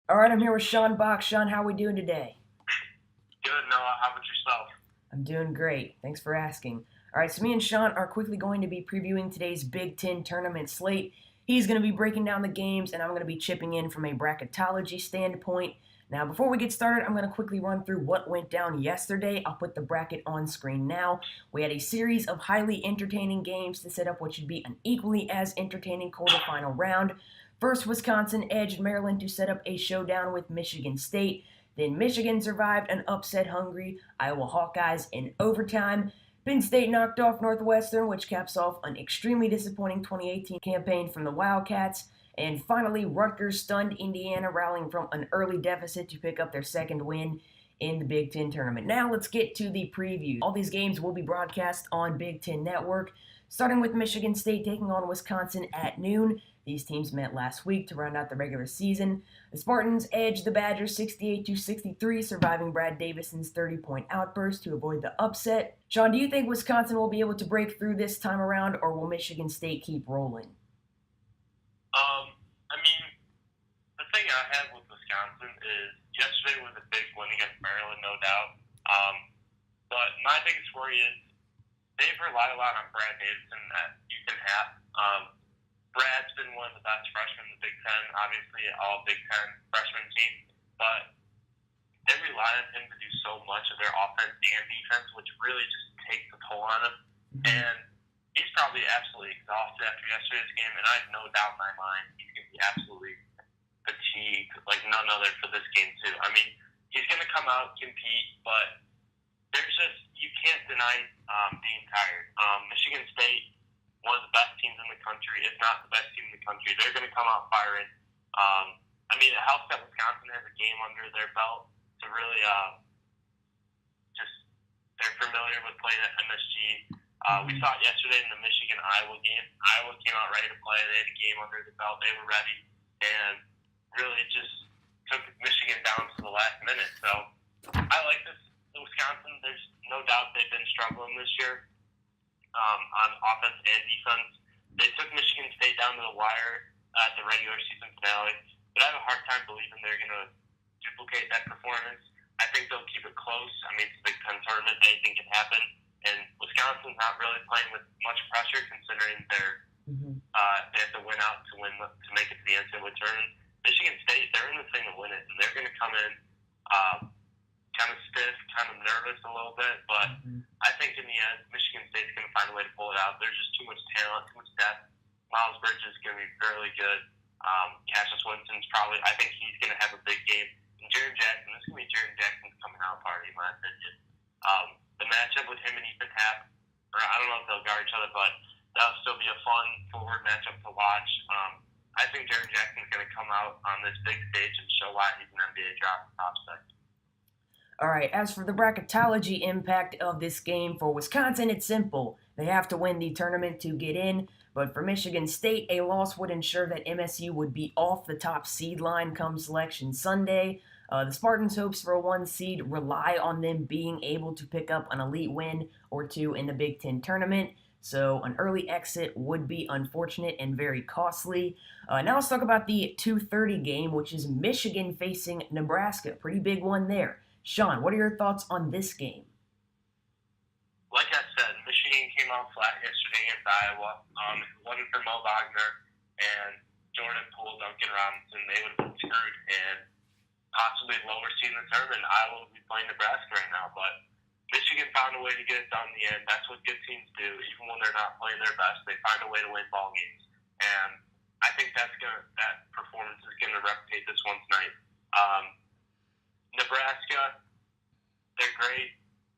All right, I'm here with Sean Bock. Sean, how are we doing today? Good, Noah. How about yourself? I'm doing great. Thanks for asking. All right, so me and Sean are quickly going to be previewing today's Big Ten tournament slate. He's going to be breaking down the games, and I'm going to be chipping in from a bracketology standpoint. Now, before we get started, I'm going to quickly run through what went down yesterday. I'll put the bracket on screen now. We had a series of highly entertaining games to set up what should be an equally as entertaining quarterfinal round. First, Wisconsin edged Maryland to set up a showdown with Michigan State. Then Michigan survived an upset-hungry Iowa Hawkeyes in overtime. Penn State knocked off Northwestern, which caps off an extremely disappointing 2018 campaign from the Wildcats. And finally, Rutgers stunned Indiana, rallying from an early deficit to pick up their second win in the Big Ten tournament. Now let's get to the preview. All these games will be broadcast on Big Ten Network, starting with Michigan State taking on Wisconsin at noon. These teams met last week to round out the regular season. The Spartans edged the Badgers 68-63, surviving Brad Davison's 30-point outburst to avoid the upset. Sean, do you think Wisconsin will be able to break through this time around, or will Michigan State keep rolling? I mean, the thing I have with Wisconsin is yesterday was a big win against Maryland, no doubt. But my biggest worry is they've relied a lot on Brad Davison at Houston half. Brad's been one of the best freshmen in the Big Ten, obviously all Big Ten freshman team, but they rely on him to do so much of their offense and defense, which really just takes a toll on him. And he's probably absolutely exhausted after yesterday's game, and I have no doubt in my mind he's going to be absolutely fatigued, like none other for this game too. I mean, he's going to come out, compete, but there's just, you can't deny being tired. Michigan State, one of the best teams in the country, if not the best team in the country. They're going to come out firing. I mean, it helps that Wisconsin has a game under their belt to really just, they're familiar with playing at MSG. We saw it yesterday in the Michigan-Iowa game. Iowa came out ready to play. They had a game under their belt. They were ready and really just took Michigan down to the last minute. So I like this. Wisconsin, there's no doubt they've been struggling this year. On offense and defense. They took Michigan State down to the wire at the regular season finale, but I have a hard time believing they're going to duplicate that performance. I think they'll keep it close. I mean, it's a Big Ten tournament. Anything can happen. And Wisconsin's not really playing with much pressure considering they have to win out to make it to the NCAA tournament. Michigan State, they're in this thing to win it, and they're going to come in kind of stiff, kind of nervous a little bit, but I think in the end, Michigan State's going to find a way to pull it out. There's just too much talent, too much depth. Miles Bridges is going to be fairly good. Cassius Winston's probably, I think he's going to have a big game. And Jaren Jackson, this is going to be Jaren Jackson's coming out party, in my opinion. The matchup with him and Ethan Happ, or I don't know if they'll guard each other, but that'll still be a fun forward matchup to watch. I think Jaren Jackson's going to come out on this big stage and show why he's an NBA draft prospect. All right, as for the bracketology impact of this game for Wisconsin, it's simple. They have to win the tournament to get in, but for Michigan State, a loss would ensure that MSU would be off the top seed line come Selection Sunday. The Spartans' hopes for a 1 seed rely on them being able to pick up an elite win or two in the Big Ten tournament, so an early exit would be unfortunate and very costly. Now let's talk about the 2:30 game, which is Michigan facing Nebraska. Pretty big one there. Sean, what are your thoughts on this game? Like I said, Michigan came out flat yesterday against Iowa. If it wasn't for Mo Wagner and Jordan Poole, Duncan Robinson, they would have been screwed and possibly lower seed in the tournament. Iowa would be playing Nebraska right now, but Michigan found a way to get it done in the end. That's what good teams do. Even when they're not playing their best, they find a way to win ball games. And I think that performance is going to replicate this one tonight. Nebraska, they're great.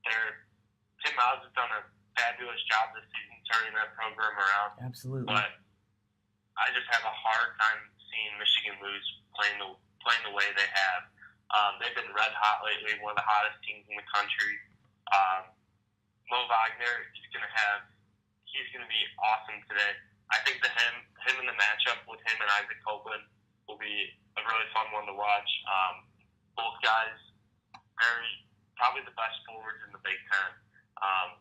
Tim Miles has done a fabulous job this season turning that program around. Absolutely. But I just have a hard time seeing Michigan lose playing the way they have. They've been red hot lately, one of the hottest teams in the country. Mo Wagner is he's going to be awesome today. I think him in the matchup with him and Isaac Copeland will be a really fun one to watch. Both guys, probably the best forwards in the Big Ten,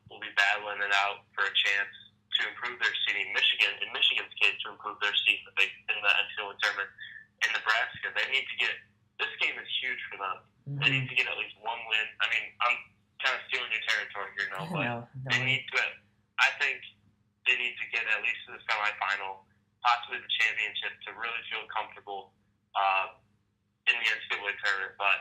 will be battling it out for a chance to improve their seeding. In Michigan's case, to improve their seed in the NCAA tournament. In Nebraska, they need to get this huge for them. They need to get at least one win. I mean, I'm kind of stealing your territory here, but they need to. I think they need to get at least to the semifinal, possibly the championship, to really feel comfortable in the NCAA tournament. But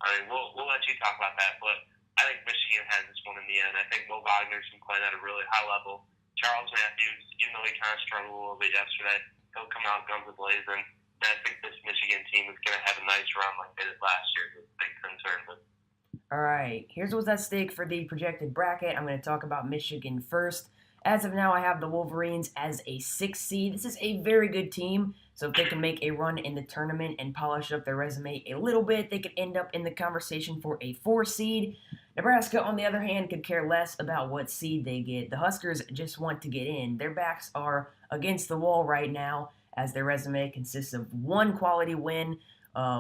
I mean, we'll let you talk about that. But I think Michigan has this one in the end. I think Mo Wagner's been playing at a really high level. Charles Matthews, even though he kind of struggled a little bit yesterday, he'll come out guns a-blazing. And I think this Michigan team is going to have a nice run like they did last year. That's a big concern. All right, here's what's at stake for the projected bracket. I'm going to talk about Michigan first. As of now, I have the Wolverines as a 6th seed. This is a very good team, so if they can make a run in the tournament and polish up their resume a little bit, they could end up in the conversation for a 4 seed. Nebraska, on the other hand, could care less about what seed they get. The Huskers just want to get in. Their backs are against the wall right now, as their resume consists of 1 quality win,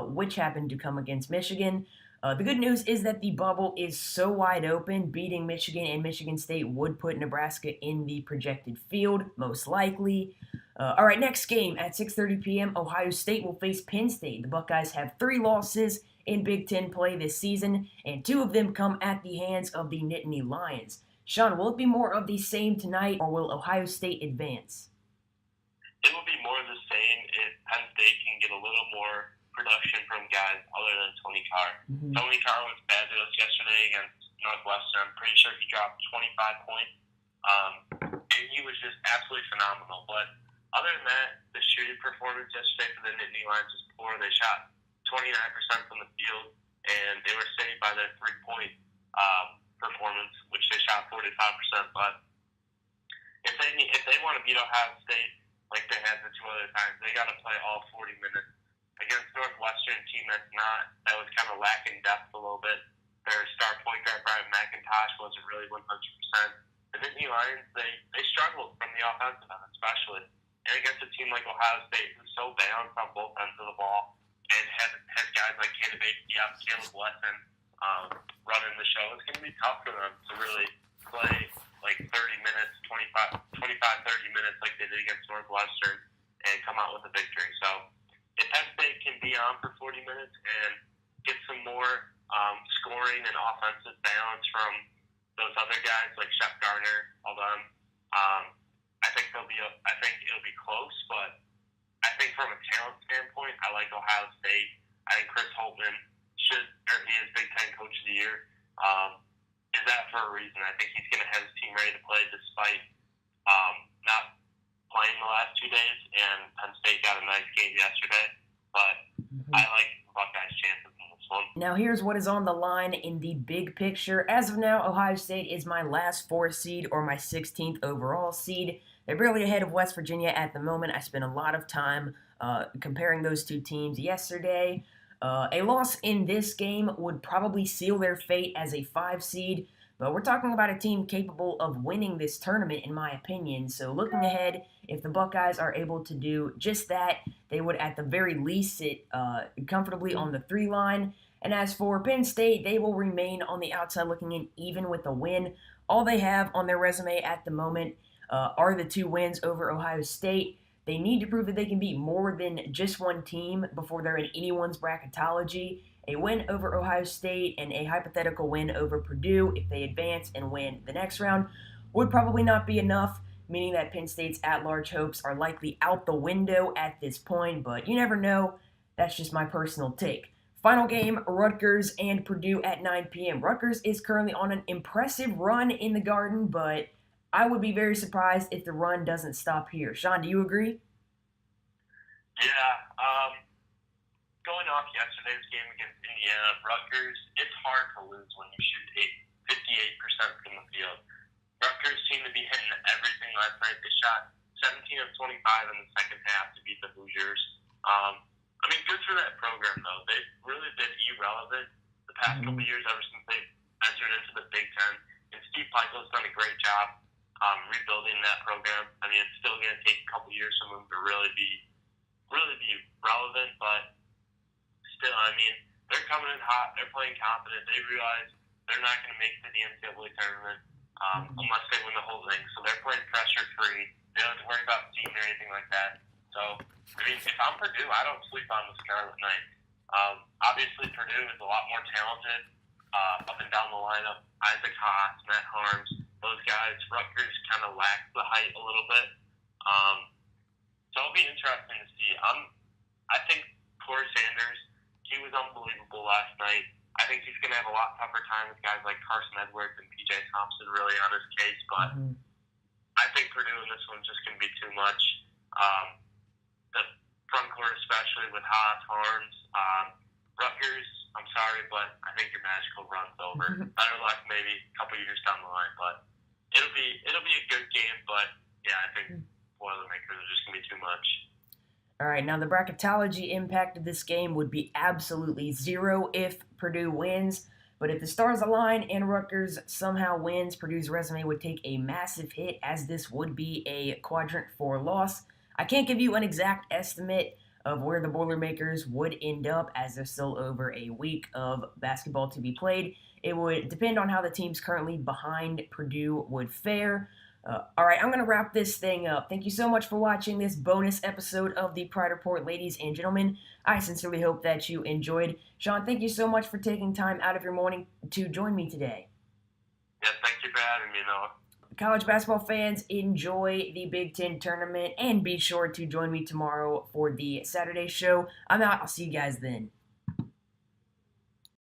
which happened to come against Michigan. The good news is that the bubble is so wide open, beating Michigan and Michigan State would put Nebraska in the projected field, most likely. All right, next game at 6:30 p.m., Ohio State will face Penn State. The Buckeyes have 3 losses in Big Ten play this season, and 2 of them come at the hands of the Nittany Lions. Sean, will it be more of the same tonight, or will Ohio State advance? It will be more of the same if Penn State can get a little more production from guys other than Tony Carr. Tony Carr was bad to us yesterday against Northwestern. I'm pretty sure he dropped 25 points, and he was just absolutely phenomenal. But other than that, the shooting performance yesterday for the Nittany Lions was poor. They shot 29% from the field, and they were saved by their 3-point performance, which they shot 45%. But if they want to beat Ohio State like they had the 2 other times, they got to play all 40 minutes. Against Northwestern team that was kind of lacking depth a little bit. Their star point guard, Brian McIntosh, wasn't really 100%. The Nittany Lions, they struggled from the offensive end, especially. And against a team like Ohio State, who's so balanced on both ends of the ball, and has guys like Caleb Wesson running the show, it's going to be tough for them to really play like 30 minutes, 25, 30 minutes like they did against Northwestern and come out with a victory. So if Penn State can be on for 40 minutes and get some more scoring and offensive balance from those other guys like Shep Garner, all them, I think it'll be close. But I think from a talent standpoint, I like Ohio State. I think Chris Holtmann he is Big Ten Coach of the Year. Is that for a reason? I think he's going to have his team ready to play despite not playing the last 2 days, and Penn State got a nice game yesterday, but I like Buckeyes' chances in this one. Now here's what is on the line in the big picture. As of now, Ohio State is my last 4 seed or my 16th overall seed. They're barely ahead of West Virginia at the moment. I spent a lot of time comparing those 2 teams yesterday. A loss in this game would probably seal their fate as a 5 seed, but we're talking about a team capable of winning this tournament, in my opinion. So looking ahead, if the Buckeyes are able to do just that, they would at the very least sit comfortably on the 3 line. And as for Penn State, they will remain on the outside looking in even with a win. All they have on their resume at the moment are the 2 wins over Ohio State. They need to prove that they can beat more than just one team before they're in anyone's bracketology. A win over Ohio State and a hypothetical win over Purdue, if they advance and win the next round, would probably not be enough, meaning that Penn State's at-large hopes are likely out the window at this point, but you never know. That's just my personal take. Final game, Rutgers and Purdue at 9 p.m. Rutgers is currently on an impressive run in the Garden, but I would be very surprised if the run doesn't stop here. Sean, do you agree? Yeah. Going off yesterday's game against Indiana, Rutgers, it's hard to lose when you shoot 58% from the field. Rutgers seemed to be hitting everything last night. They shot 17 of 25 in the second half to beat the Hoosiers. Good for that program, though. They've really been irrelevant the past couple years ever since they entered into the Big Ten. And Steve Pikiell's done a great job rebuilding that program. It's still going to take a couple years for them to really be relevant, but still, they're coming in hot. They're playing confident. They realize they're not going to make it to the NCAA tournament unless they win the whole thing. So they're playing pressure-free. They don't have to worry about seeding or anything like that. So, if I'm Purdue, I don't sleep on the Scarlet Knights. Obviously, Purdue is a lot more talented up and down the lineup. Isaac Haas, Matt Harms, those guys. Rutgers kind of lack the height a little bit. So it'll be interesting to see. I think Corey Sanders, he was unbelievable last night. I think he's going to have a lot tougher time with guys like Carson Edwards and P.J. Thompson really on his case, but I think Purdue in this one's just going to be too much. The front court, especially with Haas, Harms, Rutgers, I'm sorry, but I think your magical run's over. Better luck maybe a couple years down the line, but it'll be a good game, but yeah, I think Boilermakers are just going to be too much. All right, now the bracketology impact of this game would be absolutely zero if Purdue wins. But if the stars align and Rutgers somehow wins, Purdue's resume would take a massive hit, as this would be a quadrant 4 loss. I can't give you an exact estimate of where the Boilermakers would end up, as there's still over a week of basketball to be played. It would depend on how the teams currently behind Purdue would fare. All right, I'm going to wrap this thing up. Thank you so much for watching this bonus episode of the Pride Report, ladies and gentlemen. I sincerely hope that you enjoyed. Sean, thank you so much for taking time out of your morning to join me today. Yeah, thank you for having me, Noah. College basketball fans, enjoy the Big Ten tournament, and be sure to join me tomorrow for the Saturday show. I'm out. I'll see you guys then.